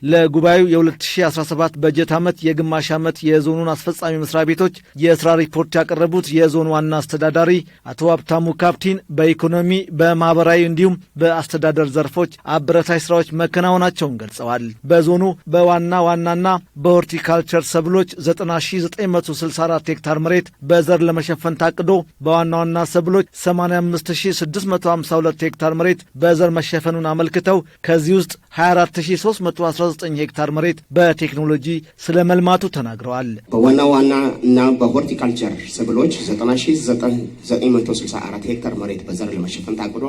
ለጉባኤው የ2017 በጀት ዓመት የግማሽ ዓመት የዞኑን አስፈጻሚ መስሪያ ቤቶች የሥራ ሪፖርት ያቀረቡት የዞኑ ዋና አስተዳዳሪ አቶ ሀብታሙ ካፕቲን በኢኮኖሚ በማህበራዊ እንዲሁም በአስተዳደር ዘርፎች አበረታች ስራዎች መከናወናቸውን ገልጸዋል። በዞኑ በዋና ዋናና በሆርቲካልቸር ሰብሎች 90964 ሄክታር መሬት በዘር ለመሸፈን ታቅዶ በዋና ዋና ሰብሎች 85652 ሄክታር መሬት በዘር መሸፈኑን አመልክተው ከዚህ ውስጥ 24319 ሄክታር መሬት በቴክኖሎጂ ስለመልማቱ ተናግረዋል። በዋና ዋና እና በሆርቲካልቸር ሰብሎች 90964 ሄክታር መሬት በዘር ለመሸፈን ታቅዶ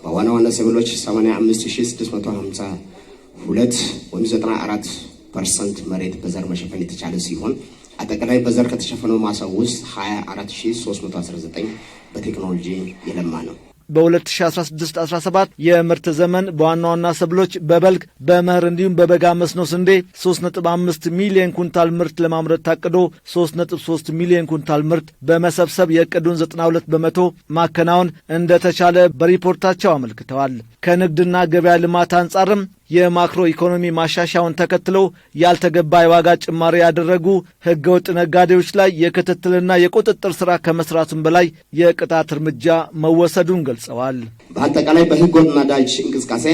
በዋና ዋና ሰብሎች 85652 ወይም 94% መሬት በዘር መሸፈን የተቻለ ሲሆን አጠቃላይ በዘር ከተሸፈነው ማሳ ውስጥ 24319 በቴክኖሎጂ የለማ ነው። በ2016-17 የምርት ዘመን በዋና ዋና ሰብሎች በበልግ በመኸር እንዲሁም በበጋ መስኖ ስንዴ 3.5 ሚሊዮን ኩንታል ምርት ለማምረት ታቅዶ 3.3 ሚሊዮን ኩንታል ምርት በመሰብሰብ የዕቅዱን 92 በመቶ ማከናወን እንደተቻለ በሪፖርታቸው አመልክተዋል። ከንግድና ገበያ ልማት አንጻርም የማክሮ ኢኮኖሚ ማሻሻያውን ተከትሎ ያልተገባ የዋጋ ጭማሪ ያደረጉ ህገወጥ ነጋዴዎች ላይ የክትትልና የቁጥጥር ሥራ ከመስራቱም በላይ የቅጣት እርምጃ መወሰዱን ገልጸዋል። በአጠቃላይ በህገወጥ ነዳጅ እንቅስቃሴ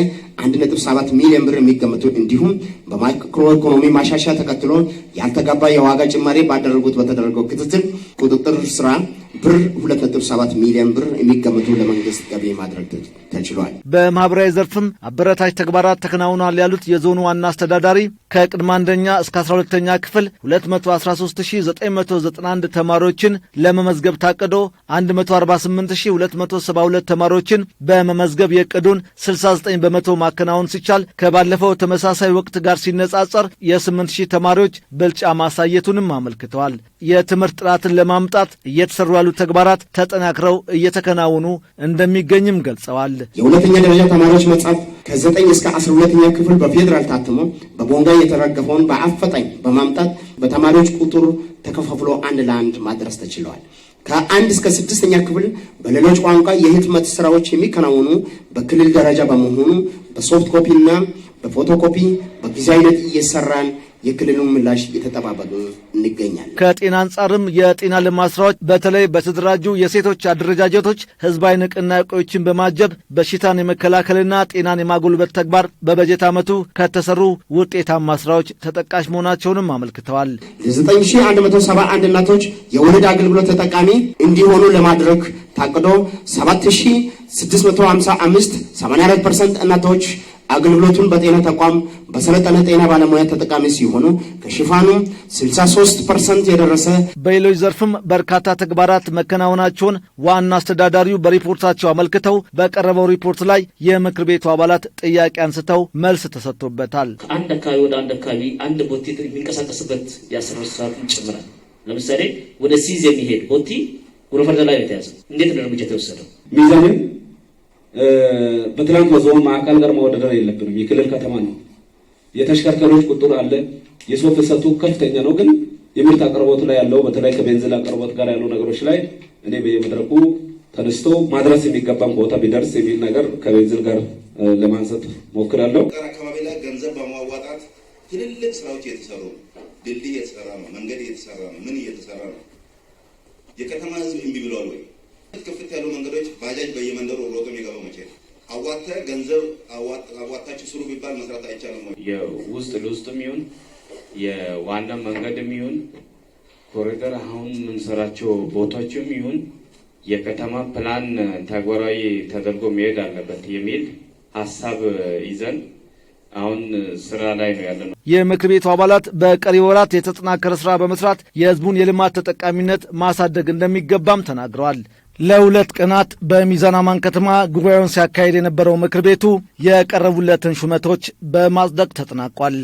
1.7 ሚሊዮን ብር የሚገመቱ እንዲሁም በማክሮ ኢኮኖሚ ማሻሻያ ተከትሎ ያልተገባ የዋጋ ጭማሪ በተደረገው ክትትል ቁጥጥር ሥራ ብር 2.7 ሚሊዮን ብር የሚገመቱ ለመንግስት ገቢ ማድረግ ተችሏል። በማህበራዊ ዘርፍም አበረታች ተግባራት ተከናውኗል ያሉት የዞኑ ዋና አስተዳዳሪ ከቅድመ አንደኛ እስከ 12ኛ ክፍል 213991 ተማሪዎችን ለመመዝገብ ታቅዶ 148272 ተማሪዎችን በመመዝገብ የዕቅዱን 69 በመቶ ማከናወን ሲቻል ከባለፈው ተመሳሳይ ወቅት ጋር ሲነጻጸር የ8000 ተማሪዎች ብልጫ ማሳየቱንም አመልክተዋል። የትምህርት ጥራትን ለማምጣት እየተሰሩ ያሉ ተግባራት ተጠናክረው እየተከናወኑ እንደሚገኝም ገልጸዋል። የሁለተኛ ደረጃ ተማሪዎች መጽሐፍ ከ9 እስከ 12ኛ ክፍል በፌዴራል ታትሞ በቦንጋ የተረገፈውን በአፈጣኝ በማምጣት በተማሪዎች ቁጥር ተከፋፍሎ አንድ ለአንድ ማድረስ ተችሏል። ከ1 እስከ 6ኛ ክፍል በሌሎች ቋንቋ የህትመት ስራዎች የሚከናወኑ በክልል ደረጃ በመሆኑ በሶፍት ኮፒ እና በፎቶ ኮፒ በጊዜያዊነት እየሰራን የክልሉን ምላሽ የተጠባበቁ እንገኛለን። ከጤና አንጻርም የጤና ልማት ስራዎች በተለይ በተደራጁ የሴቶች አደረጃጀቶች ህዝባዊ ንቅናቄዎችን በማጀብ በሽታን የመከላከልና ጤናን የማጎልበት ተግባር በበጀት ዓመቱ ከተሰሩ ውጤታማ ስራዎች ተጠቃሽ መሆናቸውንም አመልክተዋል። ለ9171 እናቶች የወሊድ አገልግሎት ተጠቃሚ እንዲሆኑ ለማድረግ ታቅዶ 7655 84% እናቶች አገልግሎቱን በጤና ተቋም በሰለጠነ ጤና ባለሙያ ተጠቃሚ ሲሆኑ ከሽፋኑ 63% የደረሰ። በሌሎች ዘርፍም በርካታ ተግባራት መከናወናቸውን ዋና አስተዳዳሪው በሪፖርታቸው አመልክተው በቀረበው ሪፖርት ላይ የምክር ቤቱ አባላት ጥያቄ አንስተው መልስ ተሰጥቶበታል። አንድ አካባቢ ወደ አንድ አካባቢ አንድ ቦቲ የሚንቀሳቀስበት የአሰራር ስርዓቱን ጨምራል። ለምሳሌ ወደ ሲዝ የሚሄድ ቦቲ ወረፈርዳ ላይ የተያዘው እንዴት ነው እርምጃ የተወሰደው? ሚዛንን በትላንት በዞን ማዕከል ጋር መወዳደር የለብንም። የክልል ከተማ ነው። የተሽከርካሪዎች ቁጥር አለ። የሰው ፍሰቱ ከፍተኛ ነው። ግን የምርት አቅርቦት ላይ ያለው በተለይ ከቤንዚን አቅርቦት ጋር ያሉ ነገሮች ላይ እኔ በየመድረኩ ተነስቶ ማድረስ የሚገባን ቦታ ቢደርስ የሚል ነገር ከቤንዚን ጋር ለማንሳት ሞክራለሁ። አካባቢ ላይ ገንዘብ በማዋጣት ትልልቅ ስራዎች እየተሰሩ ነው። ድልድይ እየተሰራ ነው። መንገድ እየተሰራ ነው። ምን እየተሰራ ነው? የከተማ ህዝብ እምቢ ብለዋል ወይ? ክፍት ያሉ መንገዶች ባጃጅ በየመንደሩ ሮጦ የሚገባው መቼ ነው? አዋጣ ገንዘብ አዋጣችሁ ስሩ ቢባል መስራት አይቻልም ወይ? የውስጥ ለውስጥም ይሁን የዋና መንገድም ይሁን ኮሪደር አሁን የምንሰራቸው ቦታዎችም ይሁን የከተማ ፕላን ተግባራዊ ተደርጎ መሄድ አለበት የሚል ሀሳብ ይዘን አሁን ስራ ላይ ነው ያለነው። የምክር ቤቱ አባላት በቀሪ ወራት የተጠናከረ ስራ በመስራት የህዝቡን የልማት ተጠቃሚነት ማሳደግ እንደሚገባም ተናግረዋል። ለ2 ቀናት በሚዛን አማን ከተማ ጉባኤውን ሲያካሄድ የነበረው ምክር ቤቱ የቀረቡለትን ሹመቶች በማጽደቅ ተጠናቋል።